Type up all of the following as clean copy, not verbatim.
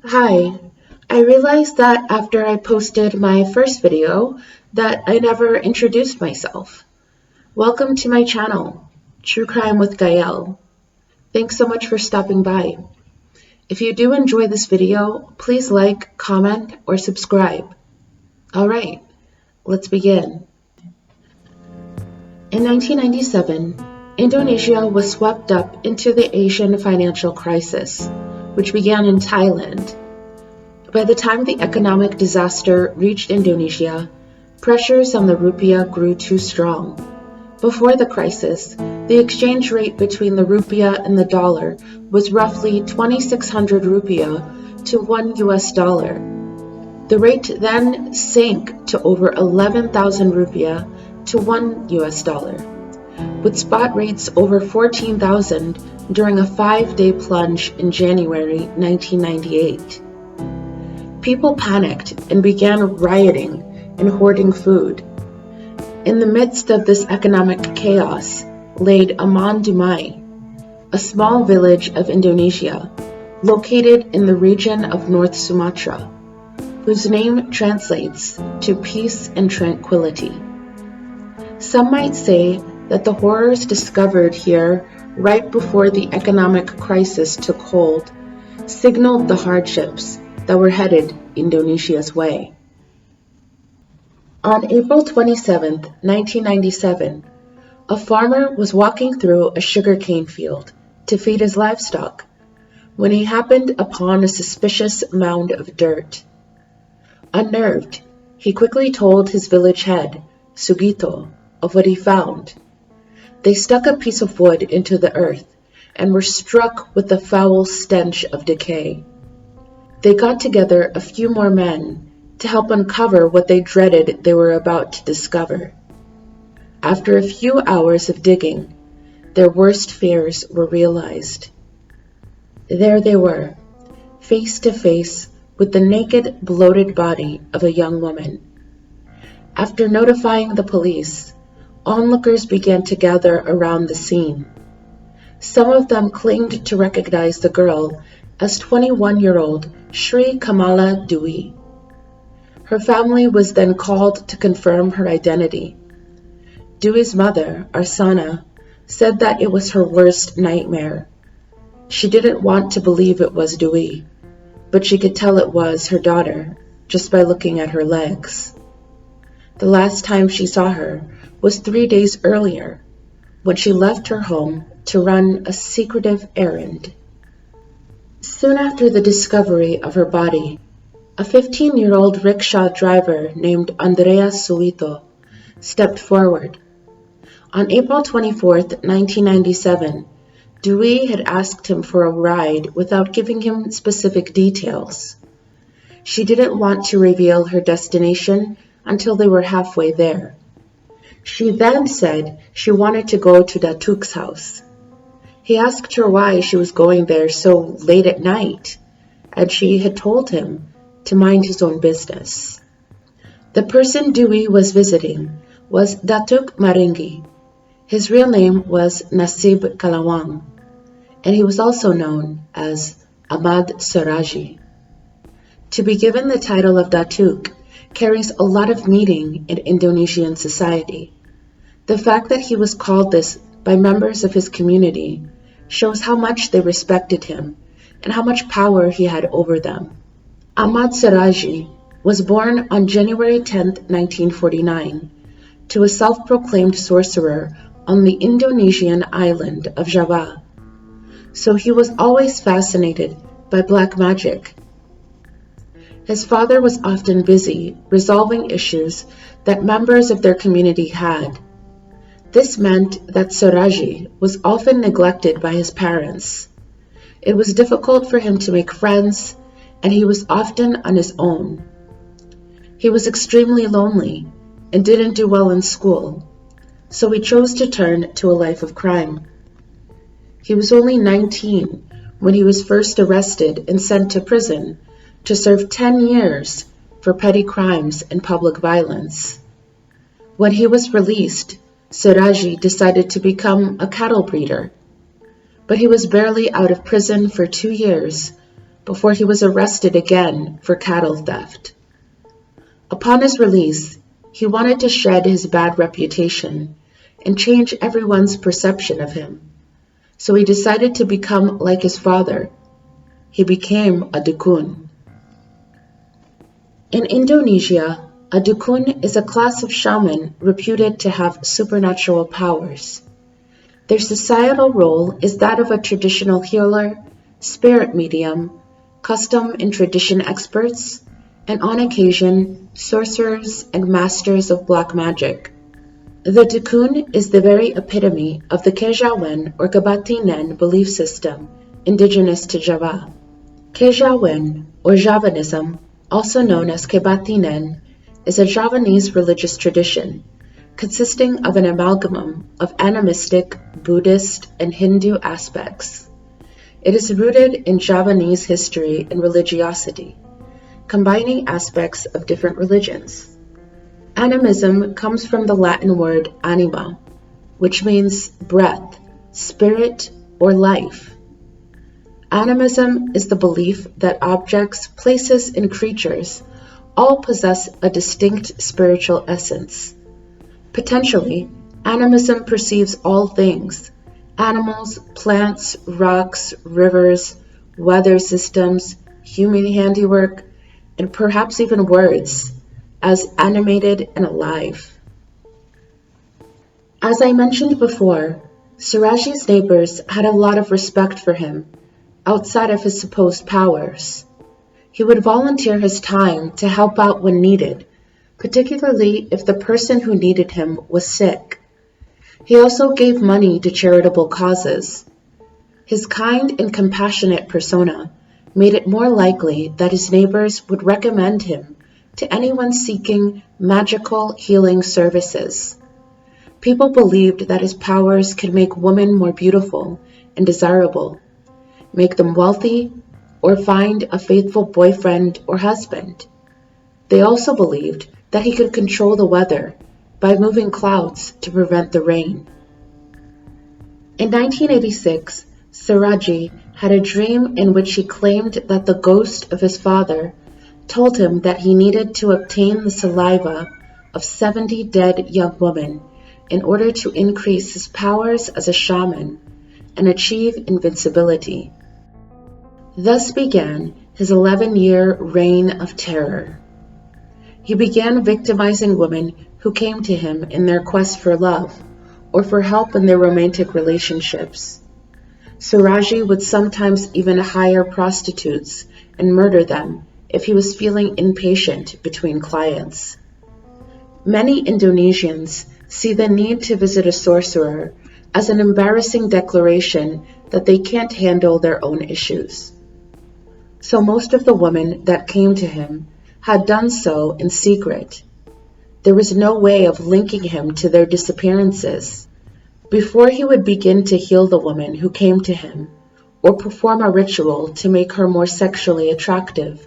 Hi, I realized that after I posted my first video that I never introduced myself. Welcome to my channel, True Crime with Gael. Thanks so much for stopping by. If you do enjoy this video, please like, comment, or subscribe. Alright, let's begin. In 1997, Indonesia was swept up into the Asian financial crisis, which began in Thailand. By the time the economic disaster reached Indonesia, pressures on the rupiah grew too strong. Before the crisis, the exchange rate between the rupiah and the dollar was roughly 2,600 rupiah to $1. The rate then sank to over 11,000 rupiah to $1, with spot rates over 14,000 during a 5-day plunge in January 1998. People panicked and began rioting and hoarding food. In the midst of this economic chaos laid Aman Dumai, a small village of Indonesia located in the region of North Sumatra, whose name translates to peace and tranquility. Some might say that the horrors discovered here right before the economic crisis took hold signaled the hardships that were headed Indonesia's way. On April 27, 1997, a farmer was walking through a sugarcane field to feed his livestock when he happened upon a suspicious mound of dirt. Unnerved, he quickly told his village head, Sugito, of what he found. They stuck a piece of wood into the earth and were struck with the foul stench of decay. They got together a few more men to help uncover what they dreaded they were about to discover. After a few hours of digging, their worst fears were realized. There they were, face to face with the naked, bloated body of a young woman. After notifying the police, onlookers began to gather around the scene. Some of them claimed to recognize the girl as 21-year-old Sri Kamala Dwi. Her family was then called to confirm her identity. Dewi's mother, Arsana, said that it was her worst nightmare. She didn't want to believe it was Dewi, but she could tell it was her daughter just by looking at her legs. The last time she saw her was 3 days earlier, when she left her home to run a secretive errand. Soon after the discovery of her body, a 15-year-old rickshaw driver named Andrea Suito stepped forward. On April 24, 1997, Dewey had asked him for a ride without giving him specific details. She didn't want to reveal her destination until they were halfway there. She then said she wanted to go to Datuk's house. He asked her why she was going there so late at night, and she had told him to mind his own business. The person Dewey was visiting was Datuk Maringgi. His real name was Nasib Kalawang, and he was also known as Ahmad Suraji. To be given the title of Datuk carries a lot of meaning in Indonesian society. The fact that he was called this by members of his community shows how much they respected him and how much power he had over them. Ahmad Suraji was born on January 10, 1949, to a self-proclaimed sorcerer on the Indonesian island of Java. So he was always fascinated by black magic. His father was often busy resolving issues that members of their community had. This meant that Suraji was often neglected by his parents. It was difficult for him to make friends, and he was often on his own. He was extremely lonely and didn't do well in school, so he chose to turn to a life of crime. He was only 19 when he was first arrested and sent to prison to serve 10 years for petty crimes and public violence. When he was released, Suraji decided to become a cattle breeder, but he was barely out of prison for 2 years before he was arrested again for cattle theft. Upon his release, he wanted to shed his bad reputation and change everyone's perception of him. So he decided to become like his father. He became a dukun. In Indonesia, a dukun is a class of shaman reputed to have supernatural powers. Their societal role is that of a traditional healer, spirit medium, custom and tradition experts, and on occasion, sorcerers and masters of black magic. The dukun is the very epitome of the Kejawen or Kabatinan belief system indigenous to Java. Kejawen, or Javanism, also known as Kabatinan, is a Javanese religious tradition consisting of an amalgam of animistic, Buddhist, and Hindu aspects. It is rooted in Javanese history and religiosity, combining aspects of different religions. Animism comes from the Latin word anima, which means breath, spirit, or life. Animism is the belief that objects, places, and creatures all possess a distinct spiritual essence. Potentially, animism perceives all things, animals, plants, rocks, rivers, weather systems, human handiwork, and perhaps even words, as animated and alive. As I mentioned before, Suraji's neighbors had a lot of respect for him, outside of his supposed powers. He would volunteer his time to help out when needed, particularly if the person who needed him was sick. He also gave money to charitable causes. His kind and compassionate persona made it more likely that his neighbors would recommend him to anyone seeking magical healing services. People believed that his powers could make women more beautiful and desirable, make them wealthy, or find a faithful boyfriend or husband. They also believed that he could control the weather by moving clouds to prevent the rain. In 1986, Suraji had a dream in which he claimed that the ghost of his father told him that he needed to obtain the saliva of 70 dead young women in order to increase his powers as a shaman and achieve invincibility. Thus began his 11-year reign of terror. He began victimizing women who came to him in their quest for love or for help in their romantic relationships. Suraji would sometimes even hire prostitutes and murder them if he was feeling impatient between clients. Many Indonesians see the need to visit a sorcerer as an embarrassing declaration that they can't handle their own issues. So most of the women that came to him had done so in secret. There was no way of linking him to their disappearances. Before he would begin to heal the woman who came to him, or perform a ritual to make her more sexually attractive,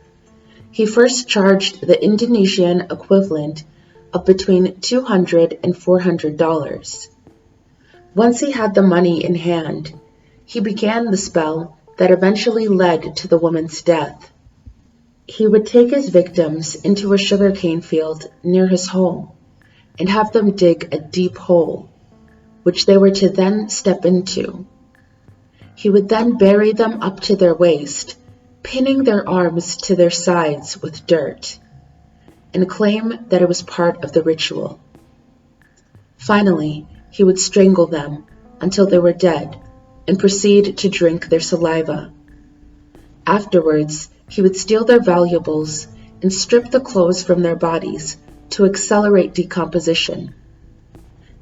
he first charged the Indonesian equivalent of between $200 and $400. Once he had the money in hand, he began the spell that eventually led to the woman's death. He would take his victims into a sugarcane field near his home and have them dig a deep hole, which they were to then step into. He would then bury them up to their waist, pinning their arms to their sides with dirt, and claim that it was part of the ritual. Finally, he would strangle them until they were dead and proceed to drink their saliva. Afterwards, he would steal their valuables and strip the clothes from their bodies to accelerate decomposition.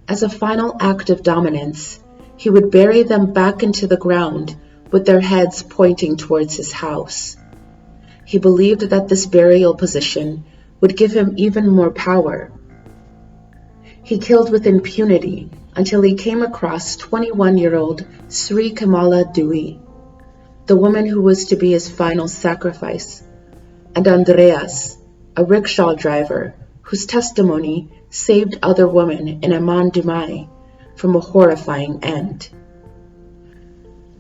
As a final act of dominance, he would bury them back into the ground with their heads pointing towards his house. He believed that this burial position would give him even more power. He killed with impunity until he came across 21-year-old Sri Kamala Dewi, the woman who was to be his final sacrifice, and Andreas, a rickshaw driver whose testimony saved other women in Aman Dumai from a horrifying end.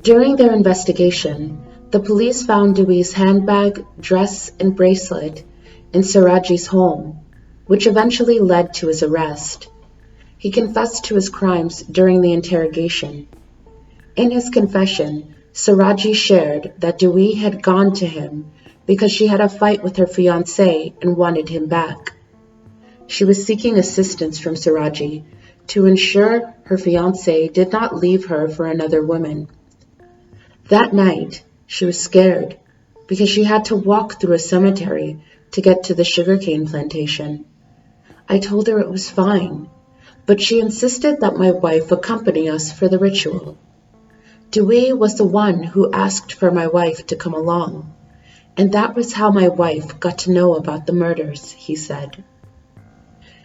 During their investigation, The police found Dewee's handbag, dress, and bracelet in Suraji's home, which eventually led to his arrest. He confessed to his crimes during the interrogation. In his confession, Suraji shared that Dewee had gone to him because she had a fight with her fiancé and wanted him back. She was seeking assistance from Suraji to ensure her fiancé did not leave her for another woman. That night, she was scared because she had to walk through a cemetery to get to the sugarcane plantation. I told her it was fine, but she insisted that my wife accompany us for the ritual. Dewey was the one who asked for my wife to come along, and that was how my wife got to know about the murders, he said.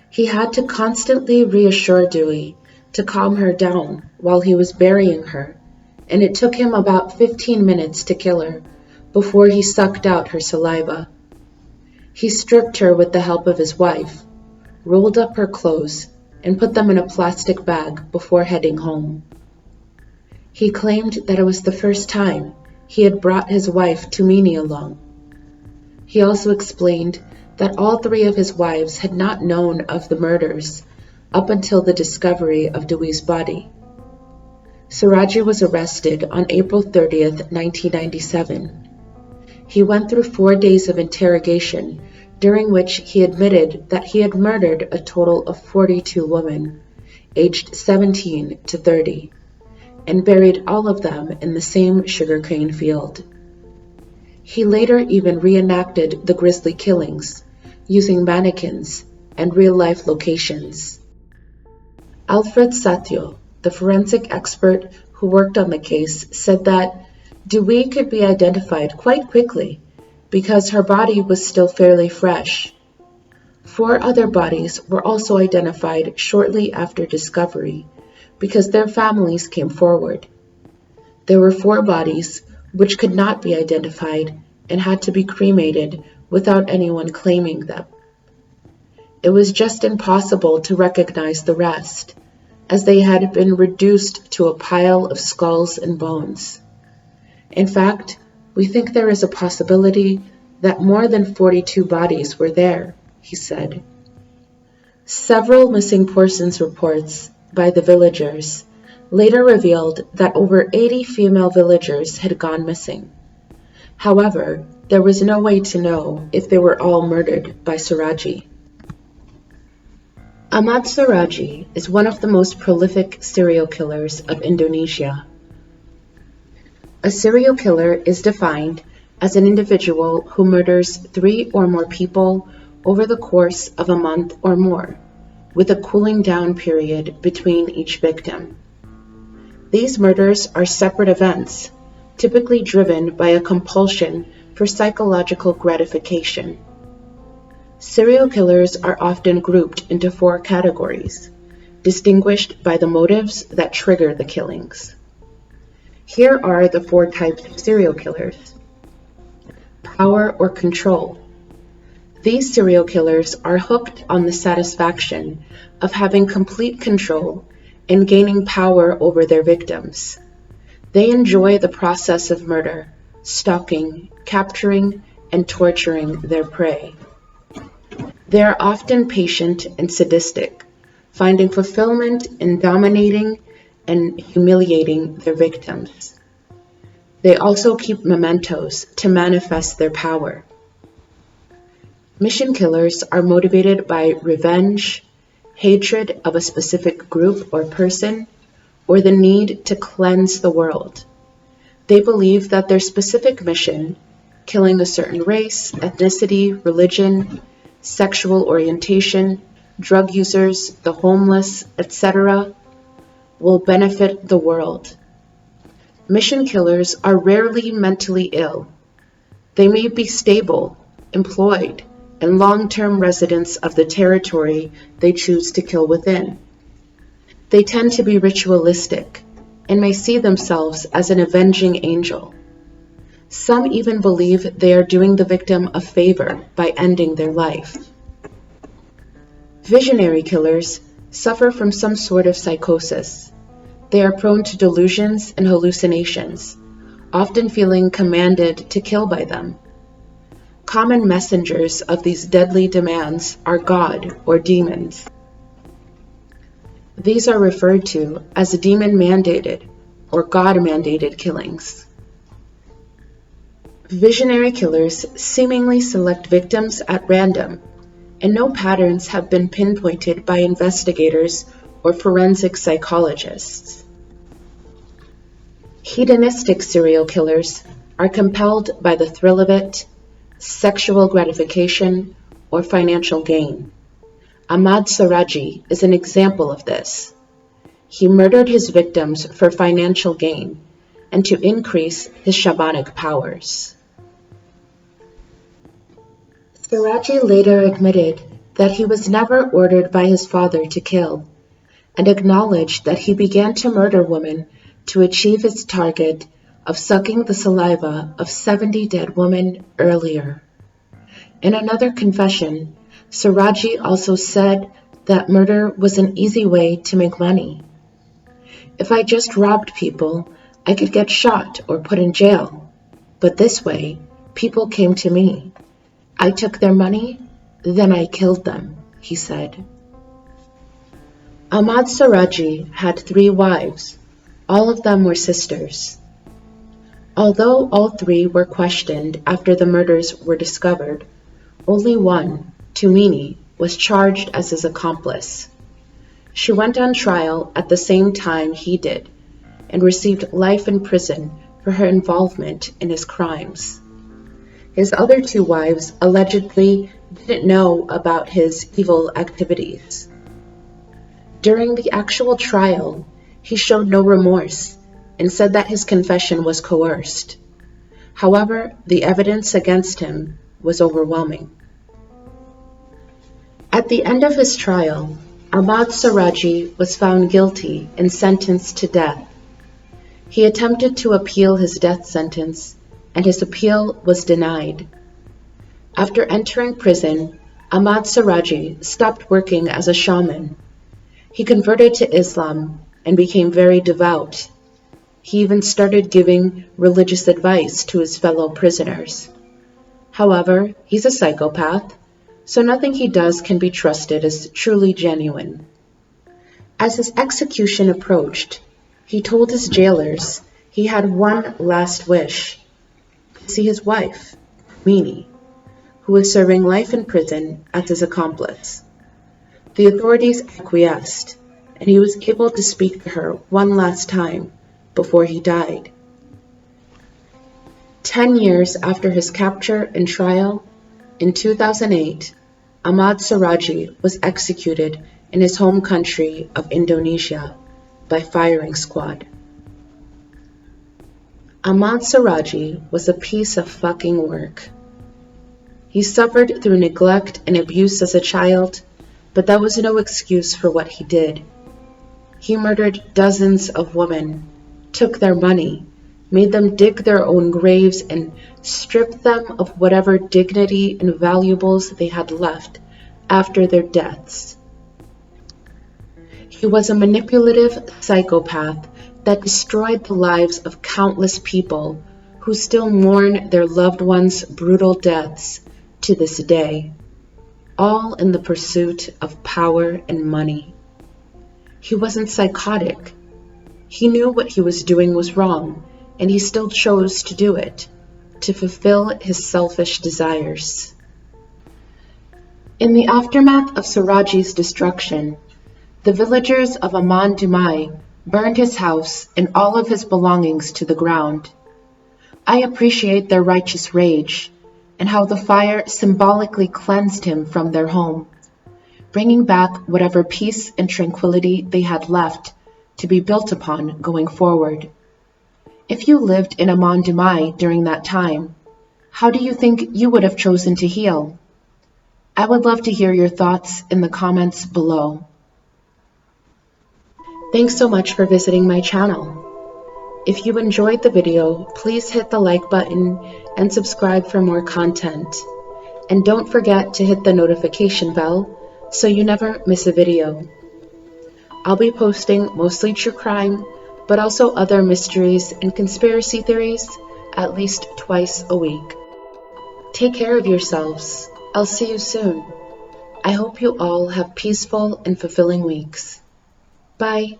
He had to constantly reassure Dewey to calm her down while he was burying her, and it took him about 15 minutes to kill her before he sucked out her saliva. He stripped her with the help of his wife, rolled up her clothes, and put them in a plastic bag before heading home. He claimed that it was the first time he had brought his wife Tumini along. He also explained that all 3 of his wives had not known of the murders up until the discovery of Dewee's body. Suraji was arrested on April 30th, 1997. He went through 4 days of interrogation, during which he admitted that he had murdered a total of 42 women, aged 17 to 30, and buried all of them in the same sugarcane field. He later even reenacted the grisly killings, using mannequins and real-life locations. Alfred Satyo, the forensic expert who worked on the case, said that Dewey could be identified quite quickly because her body was still fairly fresh. 4 other bodies were also identified shortly after discovery because their families came forward. There were 4 bodies which could not be identified and had to be cremated without anyone claiming them. It was just impossible to recognize the rest, as they had been reduced to a pile of skulls and bones. In fact, we think there is a possibility that more than 42 bodies were there, he said. Several missing persons reports by the villagers later revealed that over 80 female villagers had gone missing. However, there was no way to know if they were all murdered by Suraji. Ahmad Suraji is one of the most prolific serial killers of Indonesia. A serial killer is defined as an individual who murders 3 or more people over the course of a month or more, with a cooling down period between each victim. These murders are separate events, typically driven by a compulsion for psychological gratification. Serial killers are often grouped into 4 categories, distinguished by the motives that trigger the killings. Here are the 4 types of serial killers. Power or control. These serial killers are hooked on the satisfaction of having complete control and gaining power over their victims. They enjoy the process of murder, stalking, capturing, and torturing their prey. They are often patient and sadistic, finding fulfillment in dominating and humiliating their victims. They also keep mementos to manifest their power. Mission killers are motivated by revenge, hatred of a specific group or person, or the need to cleanse the world. They believe that their specific mission, killing a certain race, ethnicity, religion, sexual orientation, drug users, the homeless, etc., will benefit the world. Mission killers are rarely mentally ill. They may be stable, employed, and long-term residents of the territory they choose to kill within. They tend to be ritualistic and may see themselves as an avenging angel. Some even believe they are doing the victim a favor by ending their life. Visionary killers suffer from some sort of psychosis. They are prone to delusions and hallucinations, often feeling commanded to kill by them. Common messengers of these deadly demands are God or demons. These are referred to as demon-mandated or God-mandated killings. Visionary killers seemingly select victims at random, and no patterns have been pinpointed by investigators or forensic psychologists. Hedonistic serial killers are compelled by the thrill of it, sexual gratification, or financial gain. Ahmad Suraji is an example of this. He murdered his victims for financial gain and to increase his shamanic powers. Suraji later admitted that he was never ordered by his father to kill, and acknowledged that he began to murder women to achieve his target of sucking the saliva of 70 dead women earlier. In another confession, Suraji also said that murder was an easy way to make money. If I just robbed people, I could get shot or put in jail, but this way, people came to me. I took their money, then I killed them, he said. Ahmad Suraji had 3 wives. All of them were sisters. Although all 3 were questioned after the murders were discovered, only one, Tumini, was charged as his accomplice. She went on trial at the same time he did and received life in prison for her involvement in his crimes. His other 2 wives allegedly didn't know about his evil activities. During the actual trial, he showed no remorse and said that his confession was coerced. However, the evidence against him was overwhelming. At the end of his trial, Ahmad Suraji was found guilty and sentenced to death. He attempted to appeal his death sentence, and his appeal was denied. After entering prison, Ahmad Suraji stopped working as a shaman. He converted to Islam and became very devout. He even started giving religious advice to his fellow prisoners. However, he's a psychopath, so nothing he does can be trusted as truly genuine. As his execution approached, he told his jailers he had one last wish: to see his wife, Mini, who was serving life in prison as his accomplice. The authorities acquiesced, and he was able to speak to her one last time before he died. 10 years after his capture and trial, in 2008, Ahmad Suraji was executed in his home country of Indonesia by firing squad. Ahmad Suraji was a piece of fucking work. He suffered through neglect and abuse as a child, but that was no excuse for what he did. He murdered dozens of women, took their money, made them dig their own graves, and stripped them of whatever dignity and valuables they had left after their deaths. He was a manipulative psychopath that destroyed the lives of countless people who still mourn their loved ones' brutal deaths to this day, all in the pursuit of power and money. He wasn't psychotic. He knew what he was doing was wrong, and he still chose to do it, to fulfill his selfish desires. In the aftermath of Suraji's destruction, the villagers of Aman Dumai burned his house and all of his belongings to the ground. I appreciate their righteous rage and how the fire symbolically cleansed him from their home, bringing back whatever peace and tranquility they had left to be built upon going forward. If you lived in Aman Dumai during that time, how do you think you would have chosen to heal? I would love to hear your thoughts in the comments below. Thanks so much for visiting my channel. If you enjoyed the video, please hit the like button and subscribe for more content. And don't forget to hit the notification bell so you never miss a video. I'll be posting mostly true crime, but also other mysteries and conspiracy theories at least twice a week. Take care of yourselves. I'll see you soon. I hope you all have peaceful and fulfilling weeks. Bye.